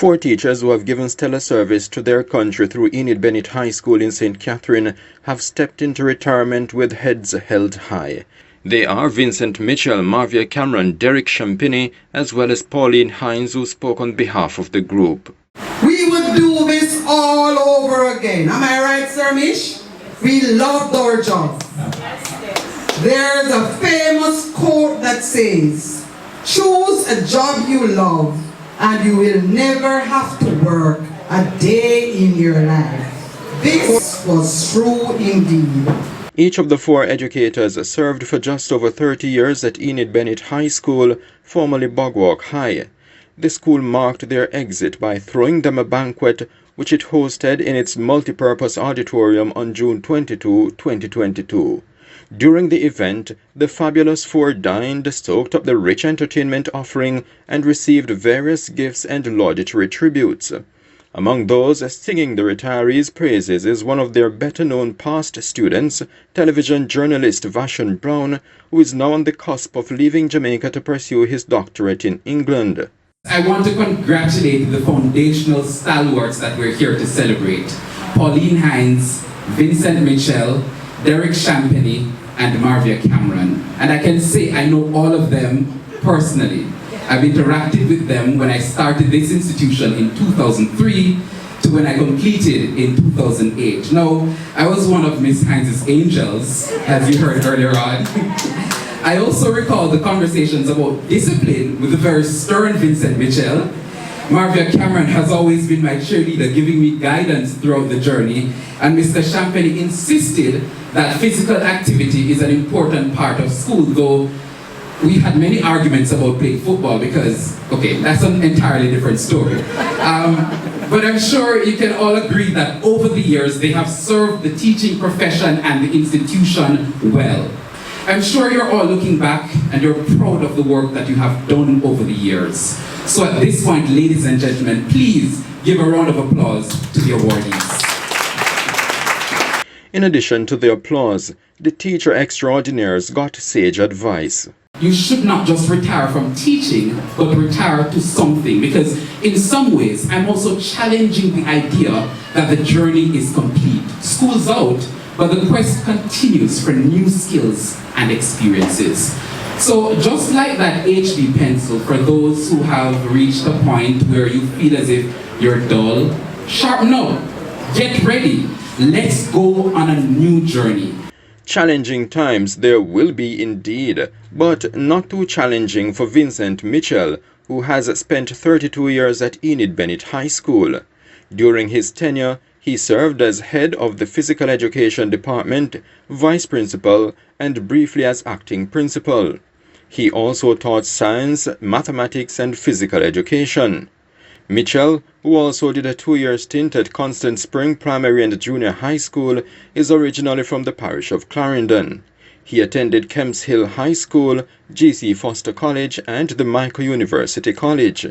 Four teachers who have given stellar service to their country through Enid Bennett High School in St. Catherine have stepped into retirement with heads held high. They are Vincent Mitchell, Marvia Cameron, Derrick Champagnie, as well as Pauline Hines, who spoke on behalf of the group. We would do this all over again. Am I right, Sir Mish? We loved our job. There's a famous quote that says, "Choose a job you love and you will never have to work a day in your life." This was true indeed. Each of the four educators served for just over 30 years at Enid Bennett High School, formerly Bog Walk High. The school marked their exit by throwing them a banquet which it hosted in its multi-purpose auditorium on June 22, 2022. During the event, the fabulous four dined, soaked up the rich entertainment offering, and received various gifts and laudatory tributes. Among those singing the retirees' praises is one of their better-known past students, television journalist Vashan Brown, who is now on the cusp of leaving Jamaica to pursue his doctorate in England. I want to congratulate the foundational stalwarts that we're here to celebrate. Pauline Hines, Vincent Mitchell, Derrick Champagnie, and Marvia Cameron. And I can say I know all of them personally. I've interacted with them when I started this institution in 2003 to when I completed in 2008. Now, I was one of Miss Hines' angels, as you heard earlier on. I also recall the conversations about discipline with the very stern Vincent Mitchell. Marvia Cameron has always been my cheerleader, giving me guidance throughout the journey, and Mr. Champagnie insisted that physical activity is an important part of school, though we had many arguments about playing football because, okay, that's an entirely different story. But I'm sure you can all agree that over the years they have served the teaching profession and the institution well. I'm sure you're all looking back and you're proud of the work that you have done over the years. So at this point, ladies and gentlemen, please give a round of applause to the awardees. In addition to the applause, the teacher extraordinaires got sage advice. You should not just retire from teaching, but retire to something, because in some ways, I'm also challenging the idea that the journey is complete. School's out, but the quest continues for new skills and experiences. So just like that HB pencil, for those who have reached a point where you feel as if you're dull, sharpen up, get ready, let's go on a new journey. Challenging times there will be indeed, but not too challenging for Vincent Mitchell, who has spent 32 years at Enid Bennett High School. During his tenure, he served as head of the physical education department, vice principal, and briefly as acting principal. He also taught science, mathematics, and physical education. Mitchell, who also did a 2-year stint at Constant Spring Primary and Junior High School, is originally from the parish of Clarendon. He attended Kemps Hill High School, G.C. Foster College, and the Michael University College.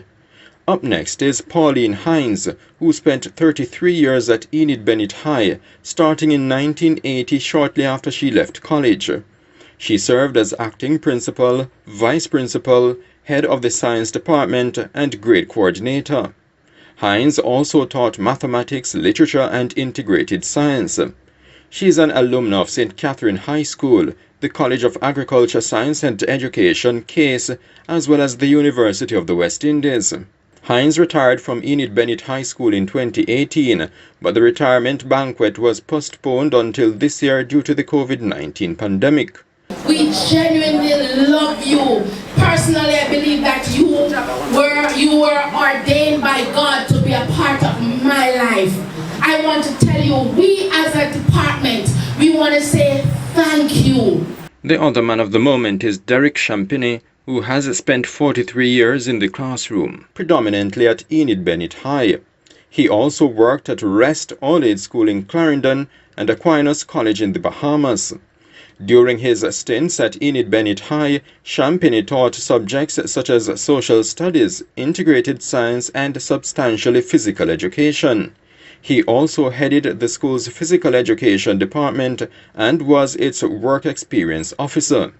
Up next is Pauline Hines, who spent 33 years at Enid Bennett High, starting in 1980 shortly after she left college. She served as acting principal, vice principal, head of the science department, and grade coordinator. Hines also taught mathematics, literature, and integrated science. She is an alumna of St. Catherine High School, the College of Agriculture, Science and Education, CASE, as well as the University of the West Indies. Hines retired from Enid Bennett High School in 2018, but the retirement banquet was postponed until this year due to the COVID-19 pandemic. We genuinely love you. Personally, I believe that you were ordained by God to be a part of my life. I want to tell you, we as a department, we want to say thank you. The other man of the moment is Derrick Champagnie, who has spent 43 years in the classroom, predominantly at Enid Bennett High. He also worked at Rest All-Aid School in Clarendon and Aquinas College in the Bahamas. During his stints at Enid Bennett High, Champagnie taught subjects such as social studies, integrated science, and substantially physical education. He also headed the school's physical education department and was its work experience officer.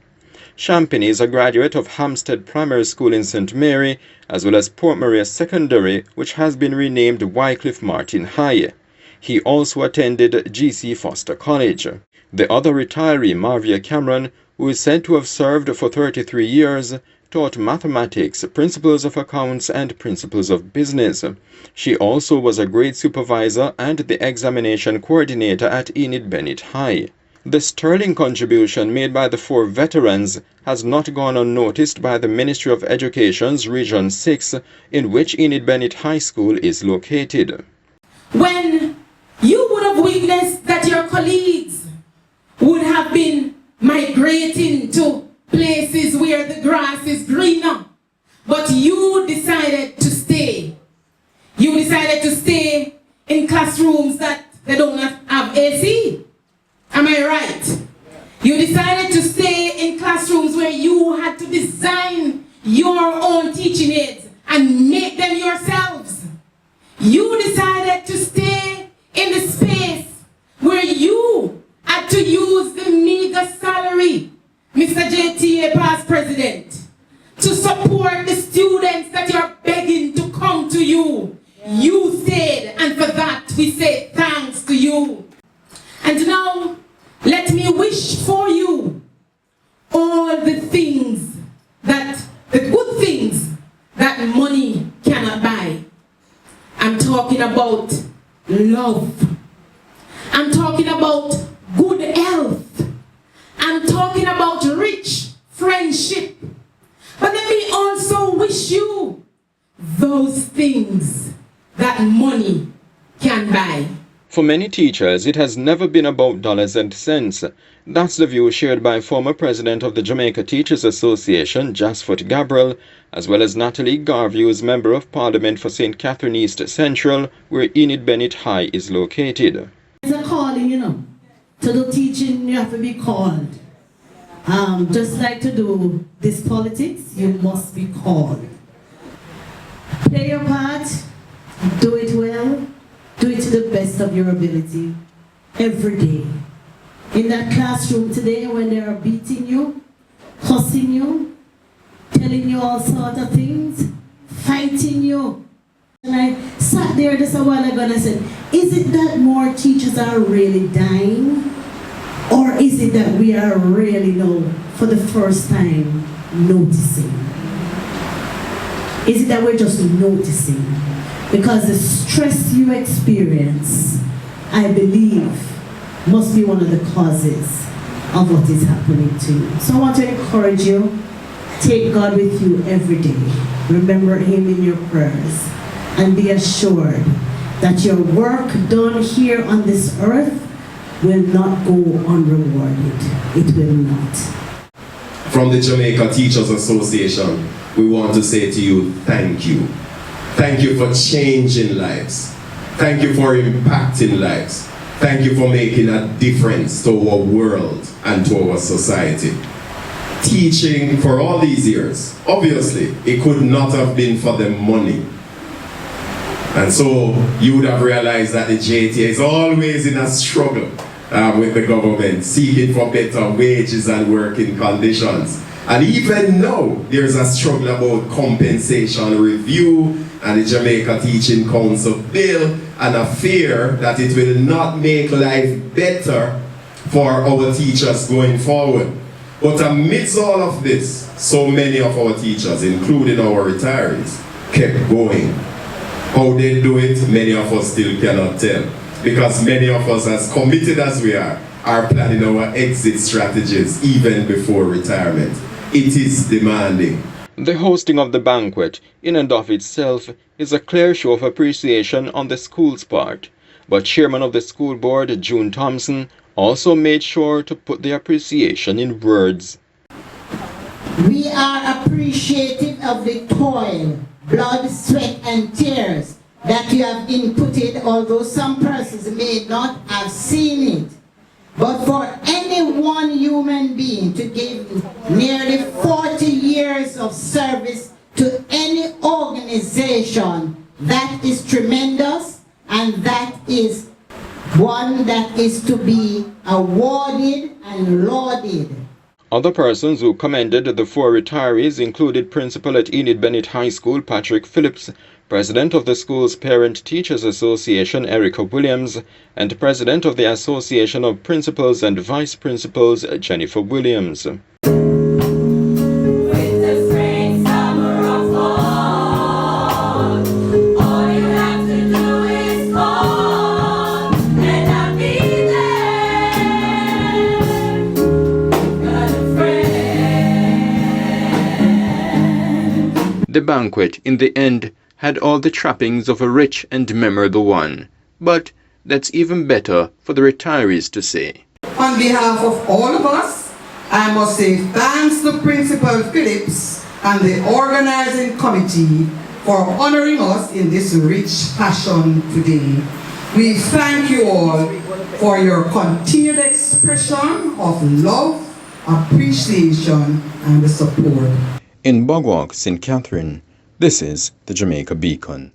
Champagnie is a graduate of Hampstead Primary School in St. Mary, as well as Port Maria Secondary, which has been renamed Wycliffe Martin High. He also attended G.C. Foster College. The other retiree, Marvia Cameron, who is said to have served for 33 years, taught mathematics, principles of accounts, and principles of business. She also was a grade supervisor and the examination coordinator at Enid Bennett High. The sterling contribution made by the 4 veterans has not gone unnoticed by the Ministry of Education's Region 6, in which Enid Bennett High School is located. When you would have witnessed that your colleagues would have been migrating to places where the grass is greener, but you decided to stay. You decided to stay in classrooms that they don't have AC. Am I right? You decided to stay in classrooms where you had to design your own teaching aids and make them yourselves. You decided to stay in the space where you had to use the meager salary, Mr. JTA, past president, to support the students that you're begging to come to you. You stayed, and for that we say thanks to you. And now, let me wish for you all the things the good things that money cannot buy. I'm talking about love. I'm talking about good health. I'm talking about rich friendship. But let me also wish you those things that money can buy. For many teachers, it has never been about dollars and cents. That's the view shared by former president of the Jamaica Teachers Association, JASFORD GABRIEL, as well as NATALIE-GARVEY, who is Member of Parliament for St. Catherine East Central, where Enid Bennett High is located. It's a calling, To do teaching, you have to be called. Just like to do this politics, you must be called. Play your part, do it well, do it to the best of your ability, every day. In that classroom today, when they are beating you, cussing you, telling you all sorts of things, fighting you. And I sat there just a while ago and I said, is it that more teachers are really dying? Or is it that we are really now, for the first time, noticing? Is it that we're just noticing? Because the stress you experience, I believe, must be one of the causes of what is happening to you. So I want to encourage you, take God with you every day. Remember Him in your prayers. And be assured that your work done here on this earth will not go unrewarded. It will not. From the Jamaica Teachers Association, we want to say to you, thank you. Thank you for changing lives. Thank you for impacting lives. Thank you for making a difference to our world and to our society. Teaching for all these years, obviously, it could not have been for the money. And so you would have realized that the JTA is always in a struggle with the government, seeking for better wages and working conditions. And even now, there's a struggle about compensation review and the Jamaica Teaching Council bill, and a fear that it will not make life better for our teachers going forward. But amidst all of this, so many of our teachers, including our retirees, kept going. How they do it, many of us still cannot tell. Because many of us, as committed as we are planning our exit strategies even before retirement. It is demanding. The hosting of the banquet, in and of itself, is a clear show of appreciation on the school's part. But Chairman of the School Board, June Thompson, also made sure to put the appreciation in words. We are appreciative of the toil, blood, sweat, and tears that you have inputted, although some persons may not have seen it. But for any one human being to give nearly 40 years of service to any organization, that is tremendous, and that is one that is to be awarded and lauded. Other persons who commended the 4 retirees included Principal at Enid Bennett High School Patrick Phillips, President of the school's Parent Teachers Association Erica Williams, and President of the Association of Principals and Vice Principals Jennifer Williams. The banquet, in the end, had all the trappings of a rich and memorable one. But that's even better for the retirees to say. On behalf of all of us, I must say thanks to Principal Phillips and the organizing committee for honoring us in this rich fashion today. We thank you all for your continued expression of love, appreciation, and support. In Bog Walk, St. Catherine, this is the Jamaica Beacon.